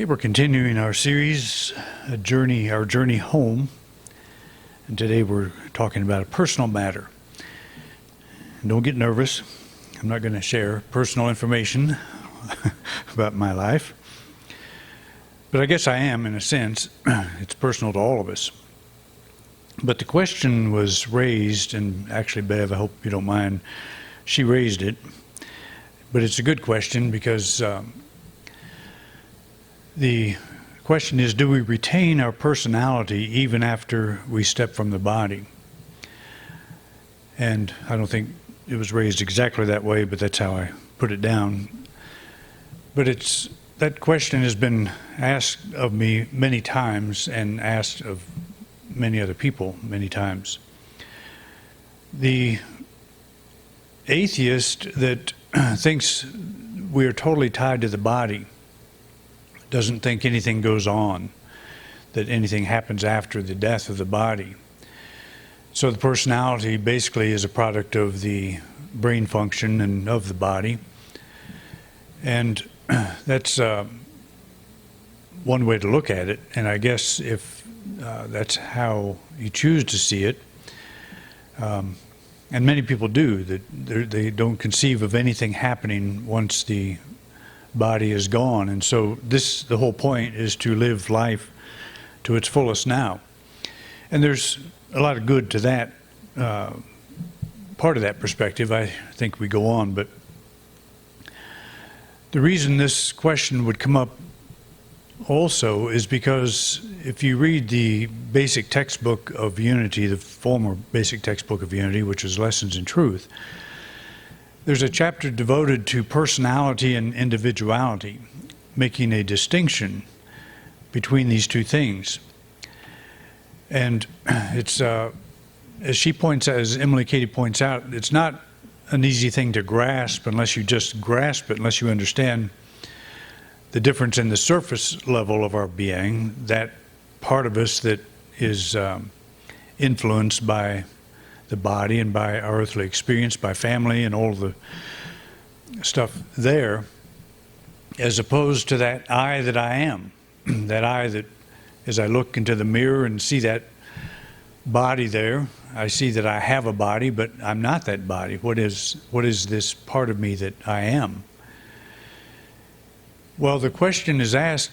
Okay, we're continuing our series, our journey home, and today we're talking about a personal matter. And don't get nervous. I'm not going to share personal information about my life, but I guess I am in a sense. It's personal to all of us. But the question was raised, and actually, Bev, I hope you don't mind, she raised it, but it's a good question because the question is, do we retain our personality even after we step from the body? And I don't think it was raised exactly that way, but that's how I put it down. But that question has been asked of me many times and asked of many other people many times. The atheist that thinks we are totally tied to the body doesn't think anything goes on, that anything happens after the death of the body. So the personality basically is a product of the brain function and of the body. And that's one way to look at it. And I guess if that's how you choose to see it, and many people do, that they don't conceive of anything happening once the body is gone. And so the whole point is to live life to its fullest now. And there's a lot of good to that part of that perspective. I think we go on, but the reason this question would come up also is because if you read the basic textbook of Unity, the former basic textbook of Unity, which is Lessons in Truth, there's a chapter devoted to personality and individuality, making a distinction between these two things. And it's, as Emily Cady points out, it's not an easy thing to grasp unless you just grasp it, unless you understand the difference in the surface level of our being, that part of us that is influenced by the body and by our earthly experience, by family and all the stuff there, as opposed to that I that I am, that I that as I look into the mirror and see that body there, I see that I have a body, but I'm not that body. What is this part of me that I am? Well, the question is asked,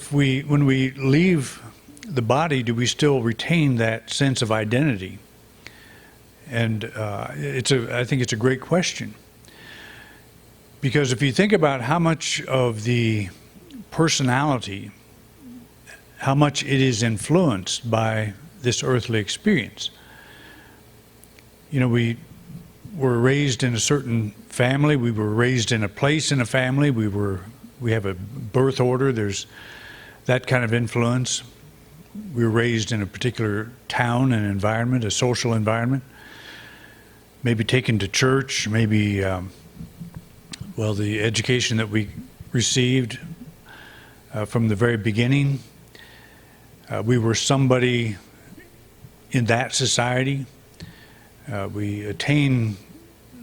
when we leave the body, do we still retain that sense of identity? And I think it's a great question. Because if you think about how much of the personality, how much it is influenced by this earthly experience. You know, we were raised in a certain family, we were raised in a place in a family, we have a birth order, there's that kind of influence. We were raised in a particular town and environment, a social environment. Maybe taken to church, maybe, the education that we received from the very beginning. We were somebody in that society. We attain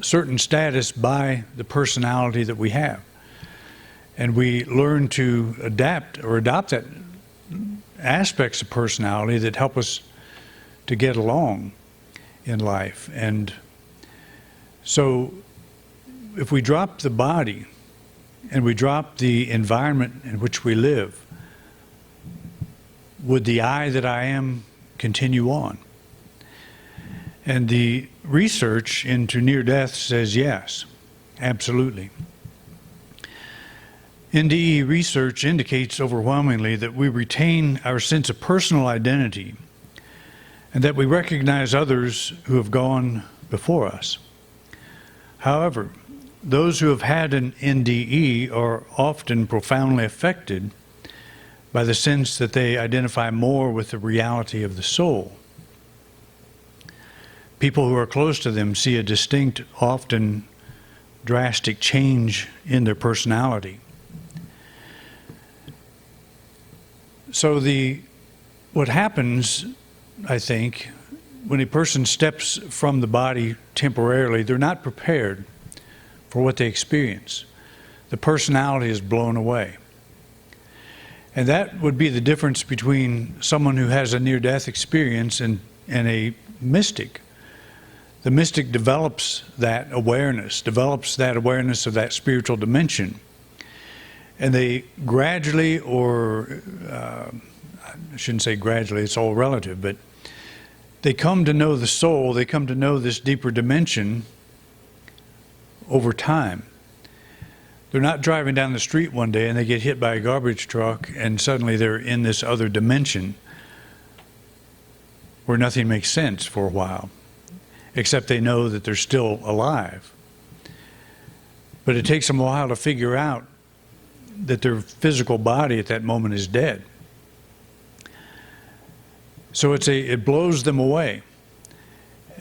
certain status by the personality that we have. And we learn to adapt or adopt that aspects of personality that help us to get along in life. And so if we drop the body and we drop the environment in which we live, would the I that I am continue on? And the research into near death says yes, absolutely. NDE research indicates overwhelmingly that we retain our sense of personal identity and that we recognize others who have gone before us. However, those who have had an NDE are often profoundly affected by the sense that they identify more with the reality of the soul. People who are close to them see a distinct, often drastic change in their personality. So what happens, I think, when a person steps from the body temporarily, they're not prepared for what they experience. The personality is blown away. And that would be the difference between someone who has a near-death experience and a mystic. The mystic develops that awareness of that spiritual dimension. And they gradually, or I shouldn't say gradually, it's all relative, but they come to know the soul, they come to know this deeper dimension over time. They're not driving down the street one day and they get hit by a garbage truck and suddenly they're in this other dimension where nothing makes sense for a while, except they know that they're still alive. But it takes them a while to figure out that their physical body at that moment is dead. So it blows them away.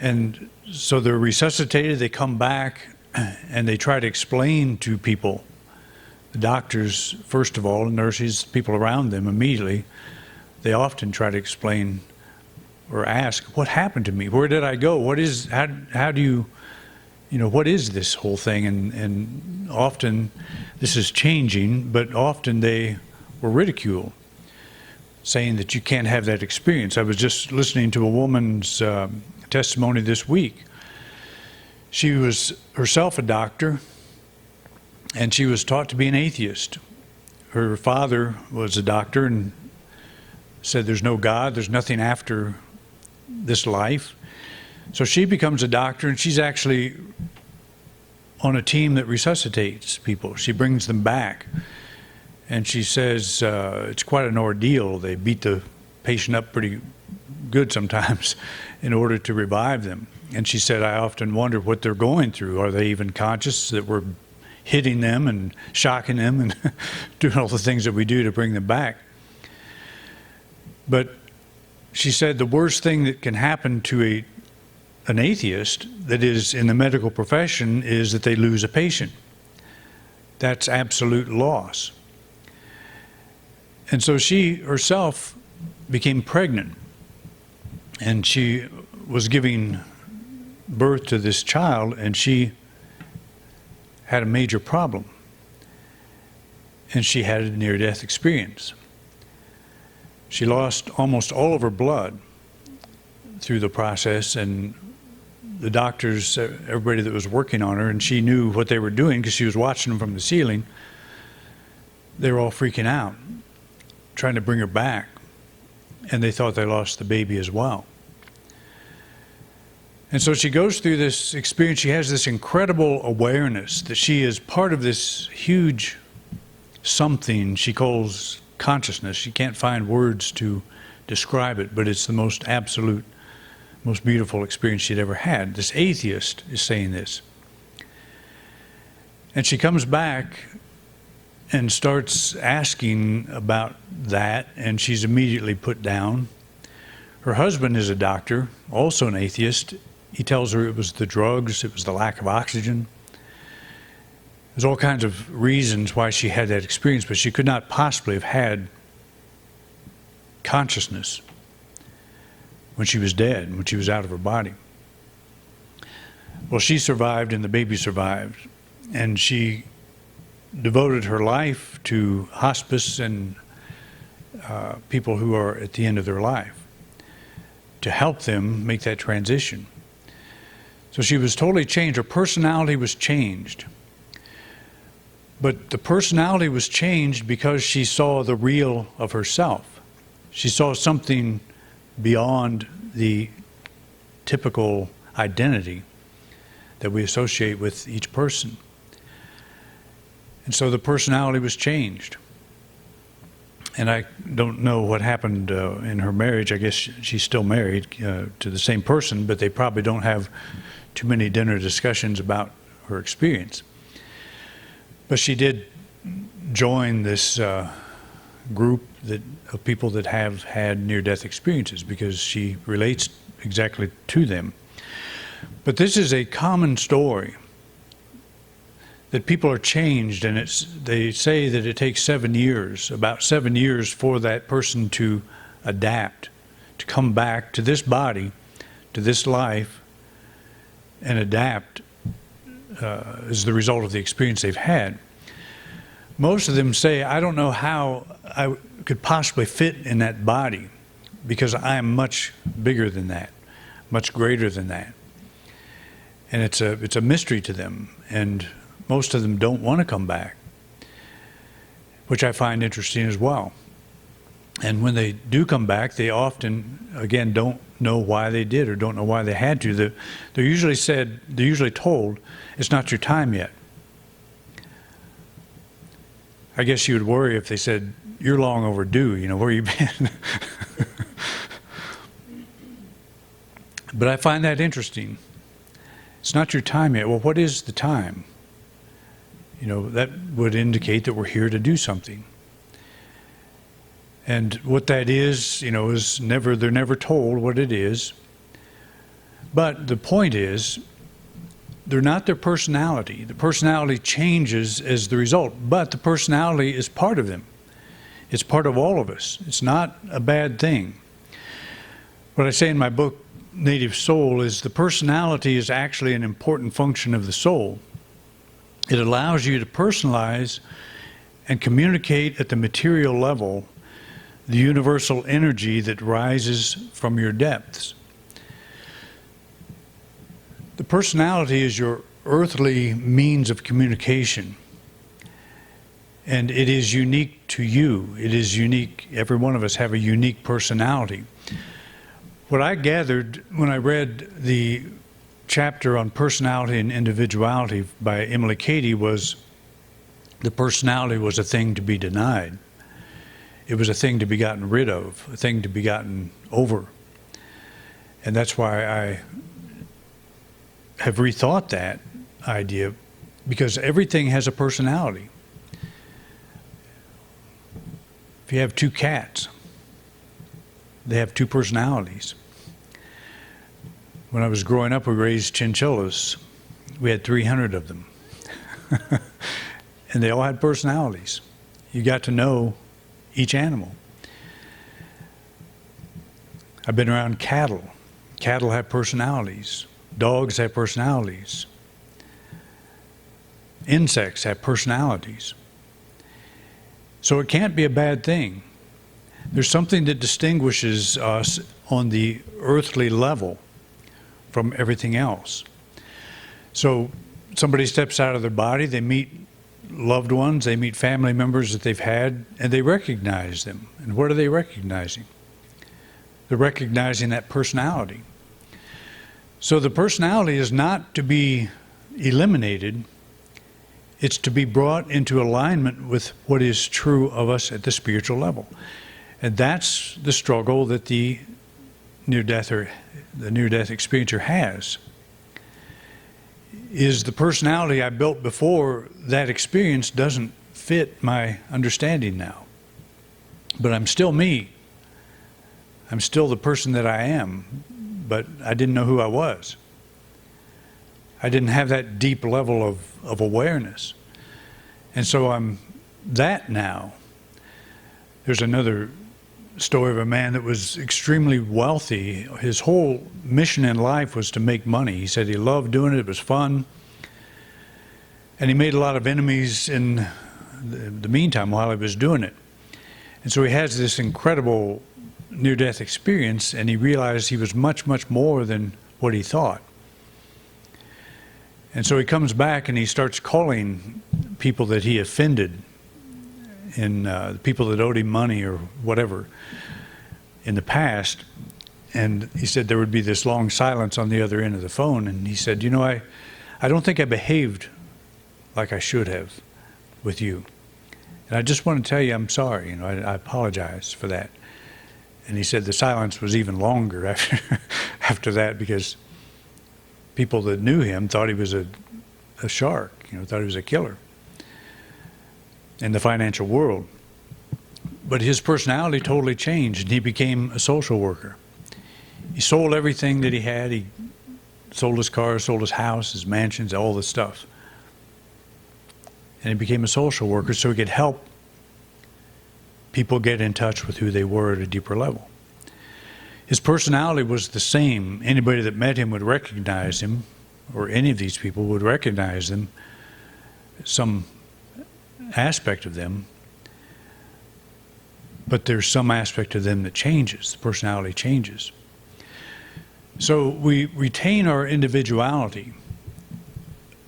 And so they're resuscitated, they come back, and they try to explain to people, the doctors first of all, nurses, people around them immediately, they often try to explain or ask, what happened to me? Where did I go? How do you, what is this whole thing? And often this is changing, but often they were ridiculed, saying that you can't have that experience. I was just listening to a woman's testimony this week. She was herself a doctor, and she was taught to be an atheist. Her father was a doctor and said there's no God, there's nothing after this life. So she becomes a doctor, and she's actually on a team that resuscitates people. She brings them back. And she says it's quite an ordeal. They beat the patient up pretty good sometimes in order to revive them. And she said, I often wonder what they're going through. Are they even conscious that we're hitting them and shocking them and doing all the things that we do to bring them back? But she said the worst thing that can happen to an atheist that is in the medical profession is that they lose a patient. That's absolute loss. And so she herself became pregnant, and she was giving birth to this child, and she had a major problem, and she had a near-death experience. She lost almost all of her blood through the process, and the doctors, everybody that was working on her, and she knew what they were doing because she was watching them from the ceiling, they were all freaking out, trying to bring her back, and they thought they lost the baby as well. And so she goes through this experience. She has this incredible awareness that she is part of this huge something she calls consciousness. She can't find words to describe it, but it's the most absolute, most beautiful experience she'd ever had. This atheist is saying this. And she comes back and starts asking about that, and she's immediately put down. Her husband is a doctor, also an atheist. He tells her it was the drugs, it was the lack of oxygen. There's all kinds of reasons why she had that experience, but she could not possibly have had consciousness when she was dead, when she was out of her body. Well, she survived and the baby survived, and she devoted her life to hospice and people who are at the end of their life to help them make that transition. So she was totally changed. Her personality was changed. But the personality was changed because she saw the real of herself. She saw something beyond the typical identity that we associate with each person. And so the personality was changed. And I don't know what happened in her marriage. I guess she's still married to the same person, but they probably don't have too many dinner discussions about her experience. But she did join this group of people that have had near-death experiences because she relates exactly to them. But this is a common story that people are changed, and they say that it takes 7 years, about 7 years for that person to adapt, to come back to this body, to this life, and adapt as the result of the experience they've had. Most of them say, I don't know how I could possibly fit in that body, because I am much bigger than that, much greater than that. And it's a mystery to them, and most of them don't want to come back, which I find interesting as well. And when they do come back, they often, again, don't know why they did or don't know why they had to. They're usually told, it's not your time yet. I guess you would worry if they said, you're long overdue, where you been? But I find that interesting. It's not your time yet. Well, what is the time? That would indicate that we're here to do something. And what that is, they're never told what it is. But the point is, they're not their personality. The personality changes as the result, but the personality is part of them. It's part of all of us. It's not a bad thing. What I say in my book, Native Soul, is the personality is actually an important function of the soul. It allows you to personalize and communicate at the material level the universal energy that rises from your depths. The personality is your earthly means of communication, and it is unique to you. It is unique. Every one of us have a unique personality. What I gathered when I read the chapter on personality and individuality by Emily Cady was the personality was a thing to be denied. It was a thing to be gotten rid of, a thing to be gotten over. And that's why I have rethought that idea, because everything has a personality. If you have two cats, they have two personalities. When I was growing up, we raised chinchillas. We had 300 of them. And they all had personalities. You got to know each animal. I've been around cattle. Cattle have personalities. Dogs have personalities. Insects have personalities. So it can't be a bad thing. There's something that distinguishes us on the earthly level from everything else. So somebody steps out of their body, they meet loved ones, they meet family members that they've had, and they recognize them. And what are they recognizing? They're recognizing that personality. So the personality is not to be eliminated, it's to be brought into alignment with what is true of us at the spiritual level. And that's the struggle that the near-death experiencer has. Is the personality I built before that experience doesn't fit my understanding now. But I'm still me. I'm still the person that I am, but I didn't know who I was. I didn't have that deep level of awareness. And so I'm that now. There's another story of a man that was extremely wealthy. His whole mission in life was to make money. He said he loved doing it. It was fun. And he made a lot of enemies in the meantime while he was doing it. And so he has this incredible near-death experience, and he realized he was much, much more than what he thought. And so he comes back and he starts calling people that he offended, and people that owed him money or whatever in the past. And he said there would be this long silence on the other end of the phone. And he said, I don't think I behaved like I should have with you. And I just want to tell you I'm sorry. I apologize for that. And he said the silence was even longer after that, because people that knew him thought he was a shark, thought he was a killer in the financial world. But his personality totally changed, and he became a social worker. He sold everything that he had. He sold his cars, sold his house, his mansions, all this stuff. And he became a social worker so he could help people get in touch with who they were at a deeper level. His personality was the same. Anybody that met him would recognize him, or any of these people would recognize them, some aspect of them. but there's some aspect of them that changes. The personality changes. So we retain our individuality,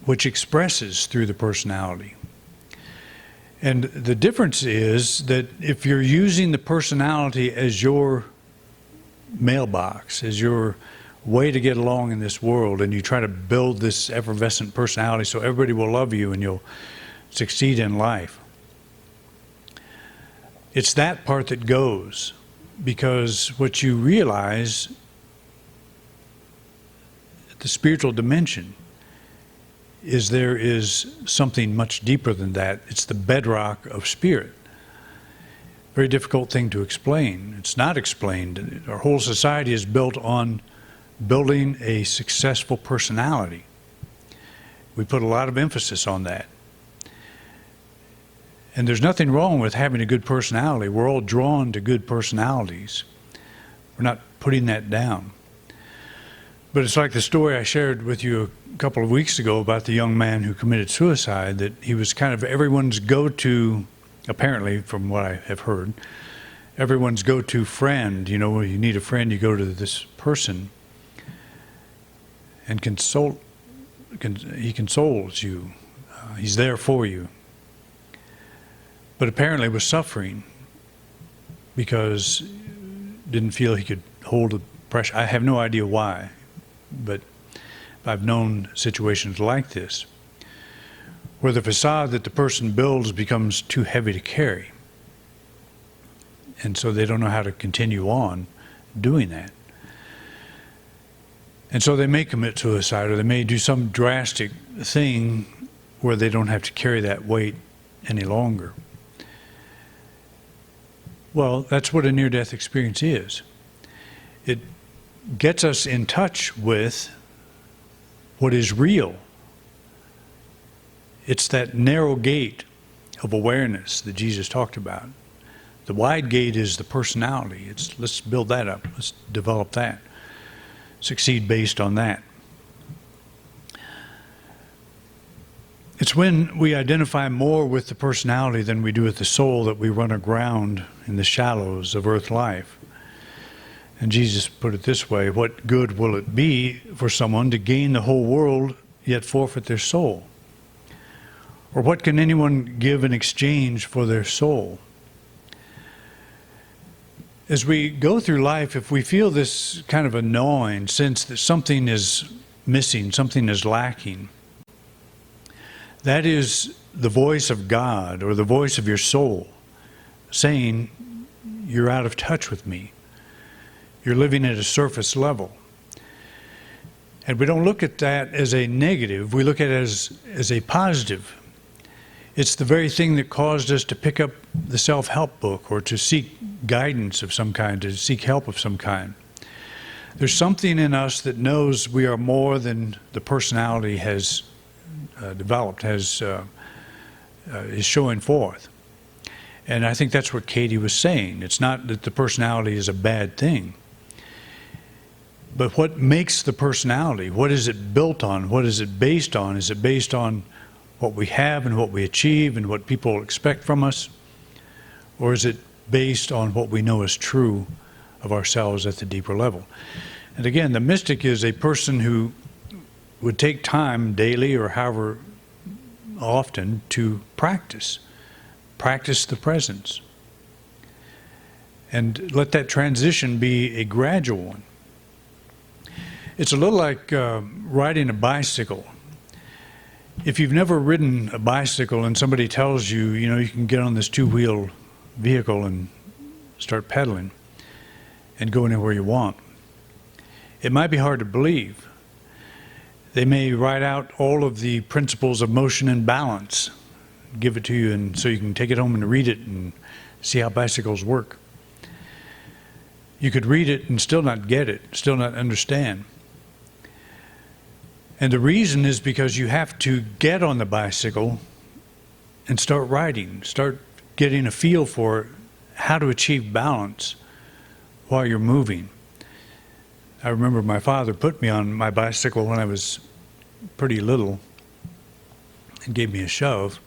which expresses through the personality. And the difference is that if you're using the personality as your mailbox, as your way to get along in this world, and you try to build this effervescent personality so everybody will love you and you'll succeed in life, it's that part that goes, because what you realize at the spiritual dimension is there is something much deeper than that. It's the bedrock of spirit. Very difficult thing to explain. It's not explained. Our whole society is built on building a successful personality. We put a lot of emphasis on that. And there's nothing wrong with having a good personality. We're all drawn to good personalities. We're not putting that down. But it's like the story I shared with you a couple of weeks ago about the young man who committed suicide, that he was kind of everyone's go-to, apparently, from what I have heard, everyone's go-to friend. You know, when you need a friend, you go to this person and he consoles you. He's there for you. But apparently was suffering because didn't feel he could hold the pressure. I have no idea why, but I've known situations like this, where the facade that the person builds becomes too heavy to carry. And so they don't know how to continue on doing that. And so they may commit suicide, or they may do some drastic thing where they don't have to carry that weight any longer. Well, that's what a near-death experience is. It gets us in touch with what is real. It's that narrow gate of awareness that Jesus talked about. The wide gate is the personality. Let's build that up. Let's develop that. Succeed based on that. It's when we identify more with the personality than we do with the soul that we run aground in the shallows of earth life. And Jesus put it this way: what good will it be for someone to gain the whole world yet forfeit their soul? Or what can anyone give in exchange for their soul? As we go through life, if we feel this kind of a gnawing sense that something is missing, something is lacking, that is the voice of God, or the voice of your soul, saying, you're out of touch with me. You're living at a surface level. And we don't look at that as a negative. We look at it as a positive. It's the very thing that caused us to pick up the self-help book, or to seek guidance of some kind, to seek help of some kind. There's something in us that knows we are more than the personality has developed, is showing forth. And I think that's what Katie was saying. It's not that the personality is a bad thing, but what makes the personality? What is it built on? What is it based on? Is it based on what we have and what we achieve and what people expect from us? Or is it based on what we know is true of ourselves at the deeper level? And again, the mystic is a person who would take time daily, or however often, to practice the presence, and let that transition be a gradual one. It's a little like riding a bicycle. If you've never ridden a bicycle and somebody tells you, you can get on this two-wheel vehicle and start pedaling and go anywhere you want, it might be hard to believe. They may write out all of the principles of motion and balance, give it to you, and so you can take it home and read it and see how bicycles work. You could read it and still not get it, still not understand. And the reason is because you have to get on the bicycle and start riding, start getting a feel for how to achieve balance while you're moving. I remember my father put me on my bicycle when I was pretty little and gave me a shove.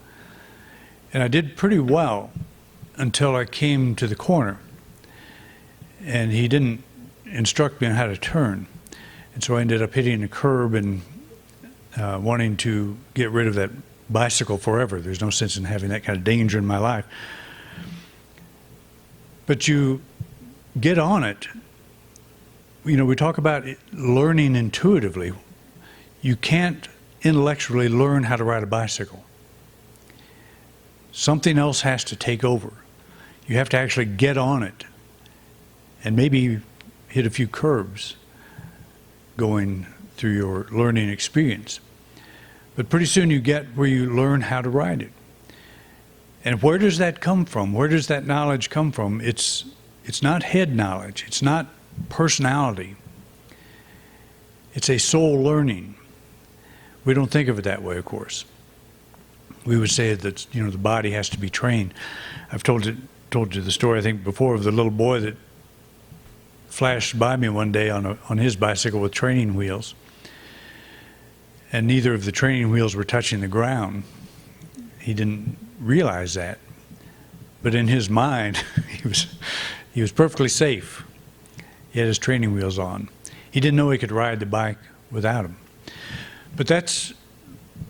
And I did pretty well until I came to the corner. And he didn't instruct me on how to turn. And so I ended up hitting a curb and wanting to get rid of that bicycle forever. There's no sense in having that kind of danger in my life. But you get on it. You know, we talk about learning intuitively. You can't intellectually learn how to ride a bicycle. Something else has to take over. You have to actually get on it and maybe hit a few curbs going through your learning experience. But pretty soon you get where you learn how to ride it. And where does that come from? Where does that knowledge come from? It's not head knowledge. It's not personality. It's a soul learning. We don't think of it that way, of course. We would say that, you know, the body has to be trained. I've told you the story, I think, before, of the little boy that flashed by me one day on his bicycle with training wheels, and neither of the training wheels were touching the ground. He didn't realize that, but in his mind, he was perfectly safe. He had his training wheels on. He didn't know he could ride the bike without them. But that's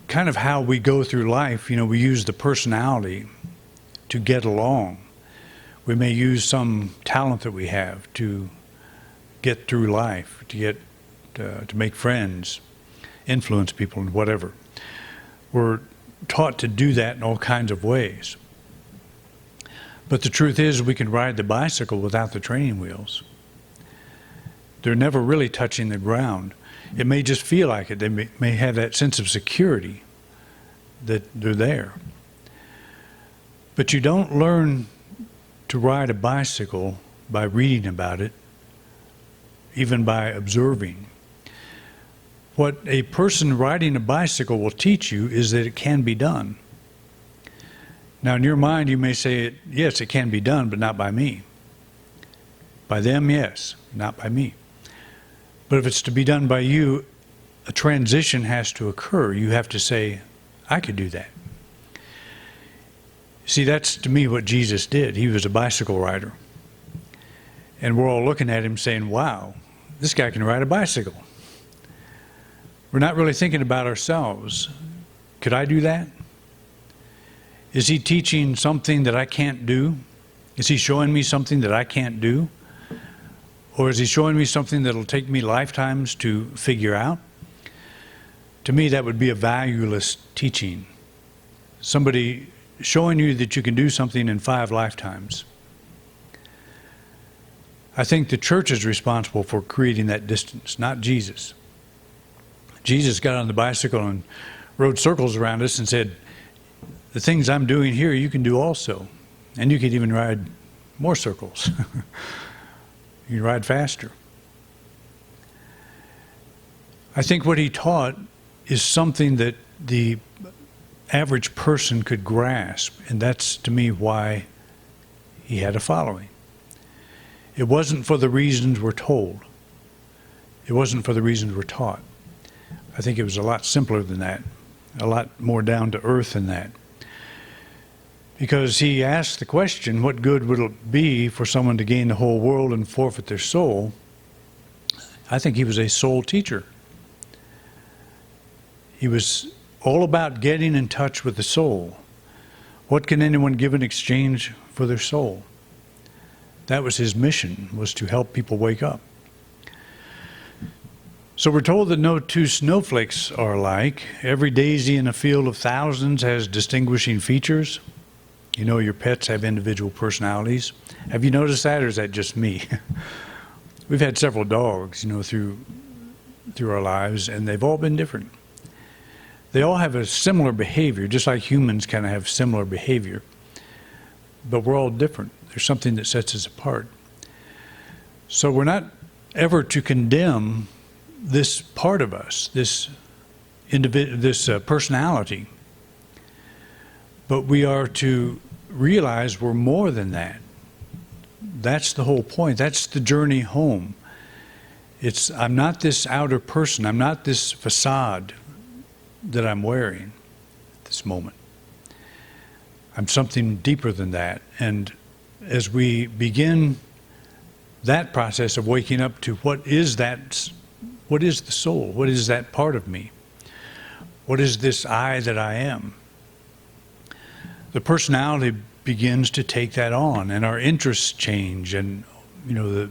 kind of how we go through life. You know, we use the personality to get along. We may use some talent that we have to get through life, to make friends, influence people, and whatever. We're taught to do that in all kinds of ways. But the truth is, we can ride the bicycle without the training wheels. They're never really touching the ground. It may just feel like it. They may have that sense of security that they're there. But you don't learn to ride a bicycle by reading about it, even by observing. What a person riding a bicycle will teach you is that it can be done. Now, in your mind, you may say, yes, it can be done, but not by me. By them, yes, not by me. But if it's to be done by you, a transition has to occur. You have to say, I could do that. See, that's to me what Jesus did. He was a bicycle rider. And we're all looking at him saying, wow, this guy can ride a bicycle. We're not really thinking about ourselves. Could I do that? Is he teaching something that I can't do? Is he showing me something that I can't do? Or is he showing me something that'll take me lifetimes to figure out? To me, that would be a valueless teaching. Somebody showing you that you can do something in 5 lifetimes. I think the church is responsible for creating that distance, not Jesus. Jesus got on the bicycle and rode circles around us and said, the things I'm doing here, you can do also. And you can even ride more circles. You can ride faster. I think what he taught is something that the average person could grasp, and that's, to me, why he had a following. It wasn't for the reasons we're told. It wasn't for the reasons we're taught. I think it was a lot simpler than that, a lot more down to earth than that. Because he asked the question, what good would it be for someone to gain the whole world and forfeit their soul? I think he was a soul teacher. He was all about getting in touch with the soul. What can anyone give in exchange for their soul? That was his mission, was to help people wake up. So we're told that no two snowflakes are alike. Every daisy in a field of thousands has distinguishing features. You know, your pets have individual personalities. Have you noticed that, or is that just me? We've had several dogs, you know, through our lives, and they've all been different. They all have a similar behavior, just like humans kind of have similar behavior. But we're all different. There's something that sets us apart. So we're not ever to condemn this part of us, this personality. But we are to realize we're more than that. That's the whole point. That's the journey home. I'm not this outer person. I'm not this facade that I'm wearing at this moment. I'm something deeper than that. And as we begin that process of waking up to what is the soul? What is that part of me? What is this I that I am? The personality begins to take that on, and our interests change, and the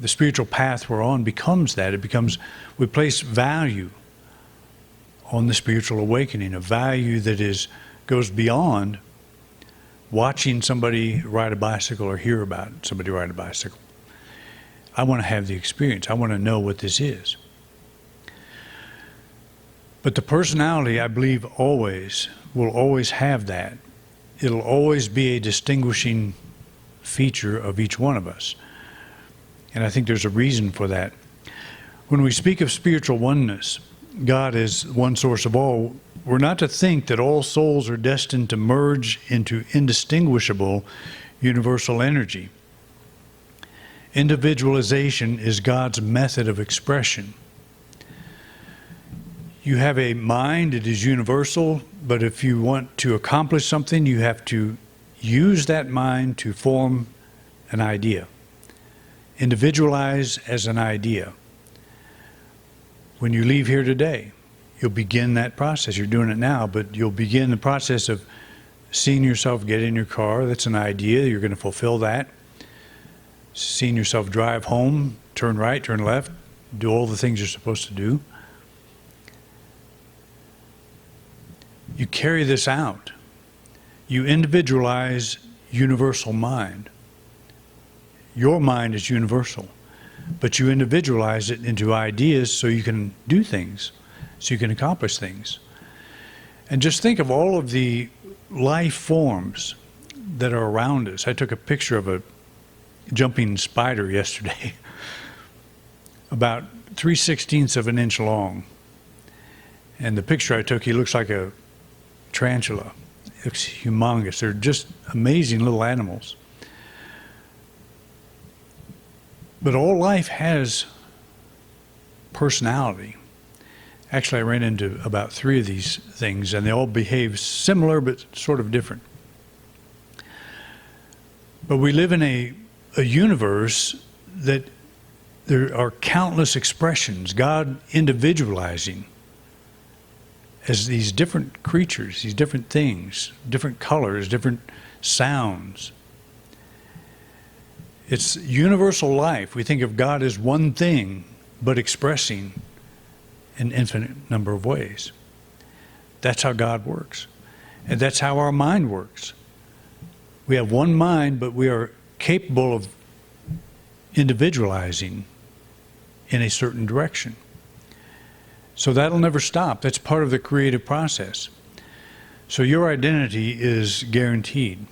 spiritual path we're on becomes that. It becomes, we place value on the spiritual awakening, a value that goes beyond watching somebody ride a bicycle or hear about somebody ride a bicycle. I want to have the experience. I want to know what this is. But the personality, I believe, will always have that. It'll always be a distinguishing feature of each one of us. And I think there's a reason for that. When we speak of spiritual oneness, God is one source of all, we're not to think that all souls are destined to merge into indistinguishable universal energy. Individualization is God's method of expression. You have a mind, it is universal, but if you want to accomplish something, you have to use that mind to form an idea. Individualize as an idea. When you leave here today, you'll begin that process. You're doing it now, but you'll begin the process of seeing yourself get in your car. That's an idea. You're going to fulfill that. Seeing yourself drive home, turn right, turn left, do all the things you're supposed to do. You carry this out. You individualize universal mind. Your mind is universal, but you individualize it into ideas so you can do things, so you can accomplish things. And just think of all of the life forms that are around us. I took a picture of a jumping spider yesterday, about 3/16 of an inch long. And the picture I took, he looks like a tarantula. It looks humongous. They're just amazing little animals. But all life has personality. Actually, I ran into about 3 of these things, and they all behave similar but sort of different. But we live in a universe that there are countless expressions, God individualizing as these different creatures, these different things, different colors, different sounds. It's universal life. We think of God as one thing, but expressing an infinite number of ways. That's how God works. And that's how our mind works. We have one mind, but we are capable of individualizing in a certain direction. So that'll never stop. That's part of the creative process. So your identity is guaranteed,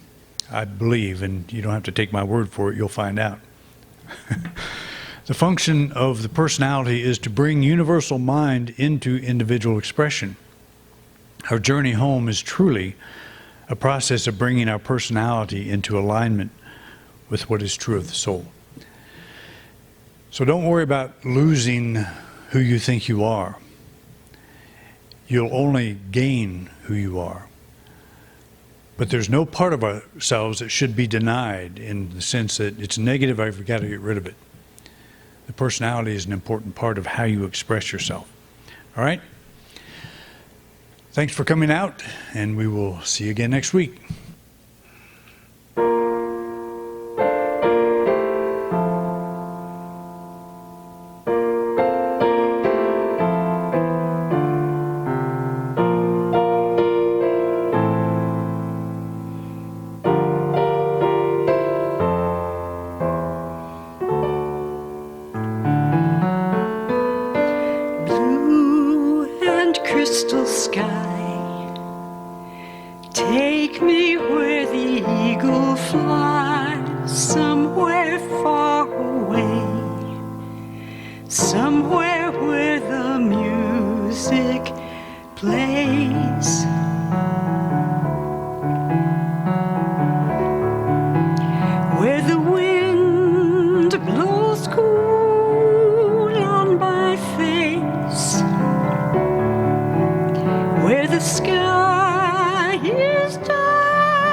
I believe, and you don't have to take my word for it, you'll find out. The function of the personality is to bring universal mind into individual expression. Our journey home is truly a process of bringing our personality into alignment with what is true of the soul. So don't worry about losing who you think you are. You'll only gain who you are. But there's no part of ourselves that should be denied in the sense that it's negative, I've got to get rid of it. The personality is an important part of how you express yourself. All right? Thanks for coming out, and we will see you again next week. Crystal sky, take me where the eagle flies, somewhere far away, somewhere where the music plays. Where the wind blows cool on my face, where the sky is diamond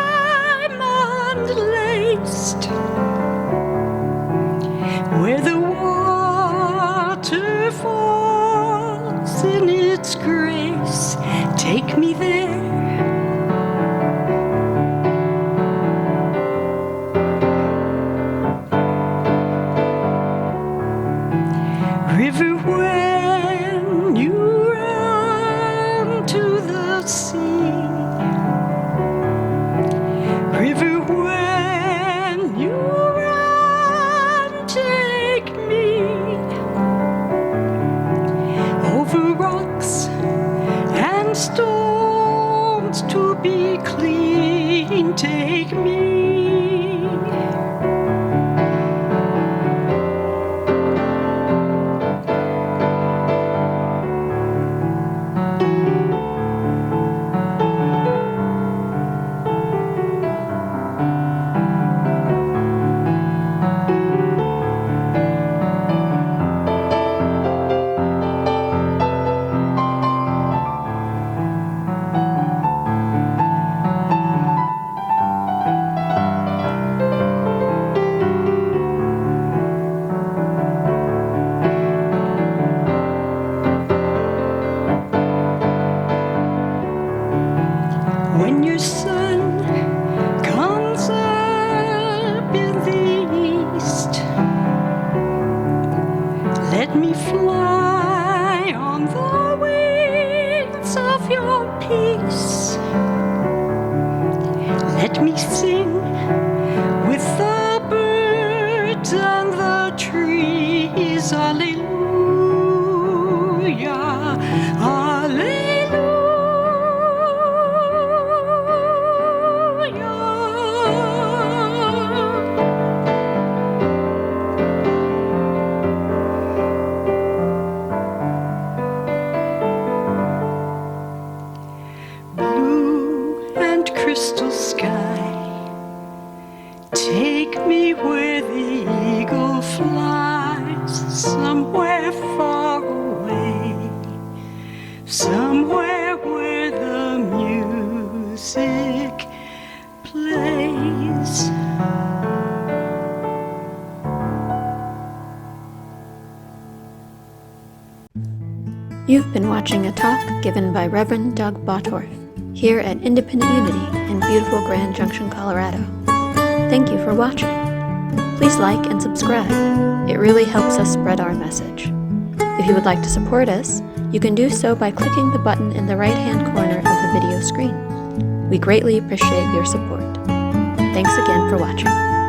You've been watching a talk given by Reverend Doug Bottorff here at Independent Unity in beautiful Grand Junction, Colorado. Thank you for watching. Please like and subscribe. It really helps us spread our message. If you would like to support us, you can do so by clicking the button in the right-hand corner of the video screen. We greatly appreciate your support. Thanks again for watching.